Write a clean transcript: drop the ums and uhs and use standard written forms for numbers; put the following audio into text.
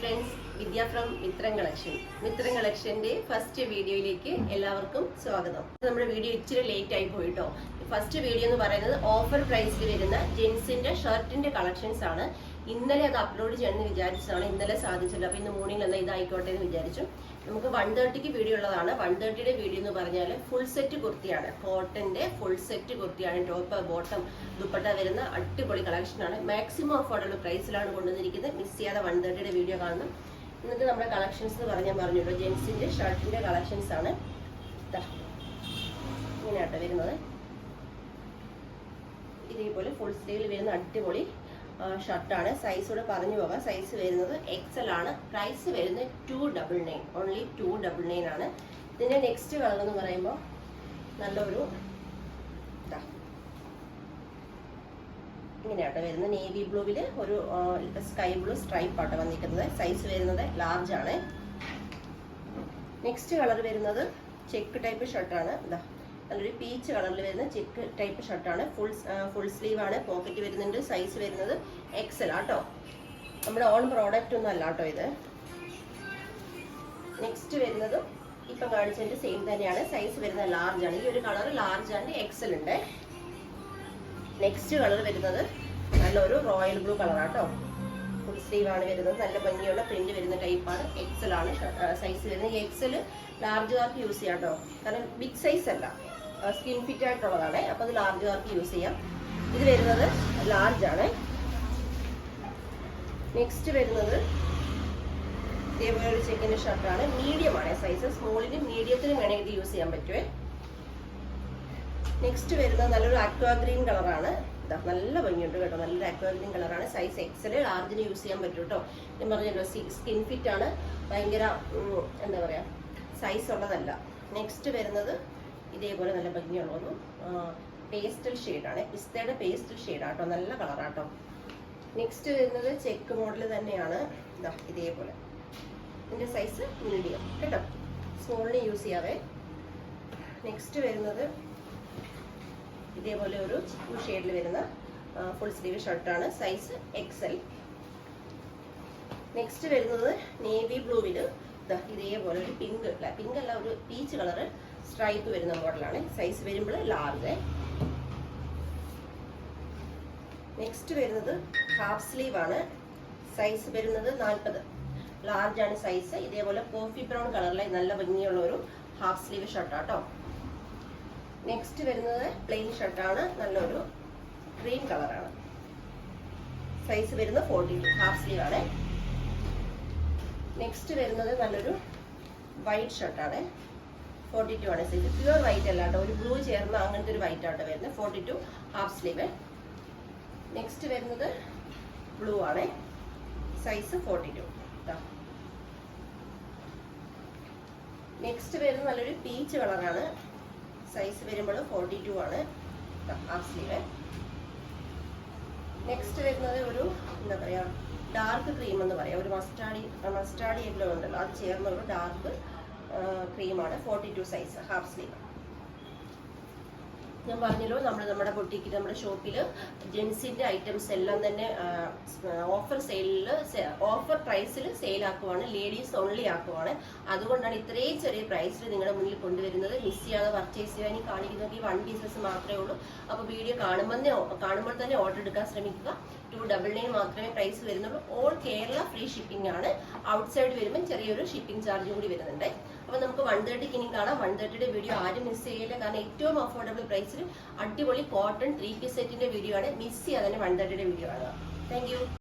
Friends, Vidya from Mithram collection. Mithram കളക്ഷന്റെ first വീഡിയോയിലേക്ക് എല്ലാവർക്കും സ്വാഗതം. നമ്മുടെ വീഡിയോ ഇച്ചിരി ലേറ്റ് ആയി പോയിട്ടോ. ഫസ്റ്റ് വീഡിയോ എന്ന് പറയുന്നത് ഓഫർ പ്രൈസിൽ വരുന്ന ജെൻസിന്റെ ഷർട്ടിന്റെ കളക്ഷൻസ് ആണ്. ഇന്നലെ അത് അപ്ലോഡ് ചെയ്യണമെന്ന് വിചാരിച്ചതാണ്, ഇന്നലെ സാധിച്ചില്ല. അപ്പൊ ഇന്ന് മോർണിംഗ് എന്നാൽ ഇതായിക്കോട്ടെ എന്ന് വിചാരിച്ചു. നമുക്ക് 130 വീഡിയോ ഉള്ളതാണ്. 130യുടെ വീഡിയോ എന്ന് പറഞ്ഞാൽ ഫുൾ സെറ്റ് കുർത്തിയാണ്, കോട്ടന്റെ ഫുൾ സെറ്റ് കുർത്തിയാണ്. ടോപ്പ് ബോട്ടം ദുപ്പട്ട വരുന്ന അടിപൊളി കളക്ഷനാണ്. മാക്സിമം അഫോർഡബിൾ പ്രൈസിലാണ് കൊണ്ടുവന്നിരിക്കുന്നത്. മിസ് ചെയ്യാതെ 130യുടെ വീഡിയോ കാണണം. ഇന്നത്തെ നമ്മുടെ കളക്ഷൻസ് എന്ന് പറഞ്ഞല്ലോ, ജെൻസിന്റെ ഷർട്ടിന്റെ കളക്ഷൻസ് ആണ്. ഇങ്ങനെയാട്ടോ വരുന്നത്. ഇതേപോലെ ഫുൾ സ്ലീവിൽ വരുന്ന അടിപൊളി ഷർട്ടാണ്. സൈസ് കൂടെ പറഞ്ഞു പോകാം. സൈസ് വരുന്നത് XL ആണ്. പ്രൈസ് വരുന്നത് 299, ഓൺലി 299 ആണ്. ഇതിന്റെ നെക്സ്റ്റ് കളർ എന്ന് പറയുമ്പോൾ നല്ലൊരു ഇങ്ങനെയാട്ടോ വരുന്നത്. നേവി ബ്ലൂവിൽ ഒരു സ്കൈ ബ്ലൂ സ്ട്രൈപ്പ് ആട്ടോ വന്നിരിക്കുന്നത്. സൈസ് വരുന്നത് ലാർജ് ആണ്. നെക്സ്റ്റ് കളർ വരുന്നത് ചെക്ക് ടൈപ്പ് ഷർട്ടാണ്. നല്ലൊരു പീച്ച് കളറിൽ വരുന്ന ചെക്ക് ടൈപ്പ് ഷർട്ടാണ്. ഫുൾ സ്ലീവ് ആണ്. പോക്കറ്റ് വരുന്നുണ്ട്. സൈസ് വരുന്നത് XL ആട്ടോ. നമ്മുടെ ഓൺ പ്രോഡക്റ്റ് ഒന്നും അല്ല കേട്ടോ ഇത്. നെക്സ്റ്റ് വരുന്നത് ഇപ്പം കാണിച്ചതിന്റെ സെയിം തന്നെയാണ്. സൈസ് വരുന്നത് ലാർജ് ആണ്. ഈ ഒരു കളർ ലാർജ് ആൻഡ് XL ഉണ്ട്. നെക്സ്റ്റ് കളർ വരുന്നത് നല്ലൊരു റോയൽ ബ്ലൂ കളറാട്ടോ. ഫുൾ സ്ലീവ് ആണ് വരുന്നത്. നല്ല ഭംഗിയുള്ള പ്രിന്റ് വരുന്ന ടൈപ്പാണ്. XL ആണ് സൈസ് വരുന്നത്. XL ലാർജുകാർക്ക് യൂസ് ചെയ്യാം കേട്ടോ, കാരണം ബിഗ് സൈസ് അല്ല, സ്കിൻ ഫിറ്റ് ആയിട്ടുള്ളതാണ്. അപ്പോൾ അത് ലാർജുകാർക്ക് യൂസ് ചെയ്യാം. ഇത് വരുന്നത് ലാർജ് ആണ്. നെക്സ്റ്റ് വരുന്നത് ഇതേപോലെ ഒരു ചെക്കിന്റെ ഷർട്ടാണ്. മീഡിയം ആണ് സൈസ്. സ്മോളിനും മീഡിയത്തിനും വേണമെങ്കിൽ ഇത് യൂസ് ചെയ്യാൻ പറ്റുമേ. നെക്സ്റ്റ് വരുന്നത് നല്ലൊരു അക്വാ ഗ്രീൻ കളറാണ്. നല്ല ഭംഗിയുണ്ട് കേട്ടോ. നല്ലൊരു അക്വാ ഗ്രീൻ കളറാണ്. സൈസ് XL, ലാർജിന് യൂസ് ചെയ്യാൻ പറ്റും കേട്ടോ. ഞാൻ പറഞ്ഞല്ലോ, സ്കിൻ ഫിറ്റ് ആണ്. ഭയങ്കര എന്താ പറയാ, സൈസ് ഉള്ളതല്ല. നെക്സ്റ്റ് വരുന്നത് ഇതേപോലെ നല്ല ഭംഗിയുള്ളൊരു പേസ്റ്റൽ ഷെയ്ഡാണ്. പിസ്തയുടെ പേസ്റ്റൽ ഷെയ്ഡാട്ടോ. നല്ല കളറാട്ടോ. നെക്സ്റ്റ് വരുന്നത് ചെക്ക് മോഡൽ തന്നെയാണ്. ഇതേപോലെ. ഇതിന്റെ സൈസ് മീഡിയം കേട്ടോ. സ്മോളിന് യൂസ് ചെയ്യാവേ. നെക്സ്റ്റ് വരുന്നത് ഇതേപോലെ ഒരു ഷെയ്ഡിൽ വരുന്ന ഫുൾ സ്ലീവ് ഷർട്ടാണ്. Size XL. നെക്സ്റ്റ് വരുന്നത് നേവി ബ്ലൂവിൽ ഇതേപോലെ ഒരു പിങ്ക് അല്ല, ഒരു പീച്ച് കളറ് സ്ട്രൈപ്പ് വരുന്ന മോഡലാണ്. സൈസ് വരുമ്പോൾ ലാർജ്. നെക്സ്റ്റ് വരുന്നത് ഹാഫ് സ്ലീവ് ആണ്. സൈസ് വരുന്നത് 40, ലാർജ് ആണ് സൈസ്. ഇതേപോലെ കോഫി ബ്രൗൺ കളറിലെ നല്ല ഭംഗിയുള്ള ഒരു ഹാഫ് സ്ലീവ് ഷർട്ടാട്ടോ. നെക്സ്റ്റ് വരുന്നത് പ്ലെയിൻ ഷർട്ടാണ്. നല്ലൊരു ക്രീം കളറാണ്. സൈസ് വരുന്നത് 42, ഹാഫ് സ്ലീവ് ആണ്. നെക്സ്റ്റ് വരുന്നത് നല്ലൊരു വൈറ്റ് ഷർട്ടാണ്. 42 ആണ് സൈസ്. പ്യുവർ വൈറ്റ് അല്ല കേട്ടോ, ഒരു ബ്ലൂ ചേർന്ന അങ്ങനത്തെ ഒരു വൈറ്റ് ആട്ടോ വരുന്നത്. 42, ഹാഫ് സ്ലീവ്. നെക്സ്റ്റ് വരുന്നത് ബ്ലൂ ആണ്. സൈസ് 42. നെക്സ്റ്റ് വരുന്നത് നല്ലൊരു പീച്ച് കളറാണ്. സൈസ് വരുമ്പോൾ 42 ആണ്, ഹാഫ് സ്ലീവ്. നെക്സ്റ്റ് വരുന്നത് ഒരു എന്താ പറയാ, ഡാർക്ക് ക്രീം എന്ന് പറയാം. ഒരു മസ്റ്റാർഡ് യെല്ലോ ഉണ്ടല്ലോ, അത് ചേർന്ന ഒരു ഡാർക്ക് ക്രീമാണ്. 42 സൈസ്, ഹാഫ് സ്ലീവ്. ഞാൻ പറഞ്ഞല്ലോ, നമ്മുടെ ബൊട്ടിക്കിൽ, നമ്മുടെ ഷോപ്പിൽ ജെൻസിന്റെ ഐറ്റംസ് എല്ലാം തന്നെ ഓഫർ പ്രൈസിൽ സെയിൽ ആക്കുവാണ്. ലേഡീസ് ഓൺലി ആക്കുവാണ്. അതുകൊണ്ടാണ് ഇത്രയും ചെറിയ പ്രൈസിൽ നിങ്ങളുടെ മുന്നിൽ കൊണ്ടുവരുന്നത്. മിസ് ചെയ്യാതെ പർച്ചേസ് ചെയ്യാൻ. ഈ കാണിക്കുന്നത് ഈ 1 പീസസ് മാത്രമേ ഉള്ളൂ. അപ്പോൾ വീഡിയോ കാണുമ്പോൾ തന്നെ ഓർഡർ എടുക്കാൻ ശ്രമിക്കുക. 299 മാത്രമേ പ്രൈസ് വരുന്നുള്ളൂ. ഓൾ കേരള ഫ്രീ ഷിപ്പിംഗ് ആണ്. ഔട്ട്സൈഡ് വരുമ്പോൾ ചെറിയൊരു ഷിപ്പിംഗ് ചാർജും കൂടി വരുന്നുണ്ട്. അപ്പോൾ നമുക്ക് 130 ഇനി കാണാം. 130യുടെ വീഡിയോ ആരും മിസ് ചെയ്യില്ല, കാരണം ഏറ്റവും അഫോർഡബിൾ പ്രൈസിൽ അടിപൊളി കോട്ടൺ 3 പീസ് സെറ്റിന്റെ വീഡിയോ ആണ്. മിസ് ചെയ്യാതെ തന്നെ 130യുടെ വീഡിയോ ആണ്. Thank you.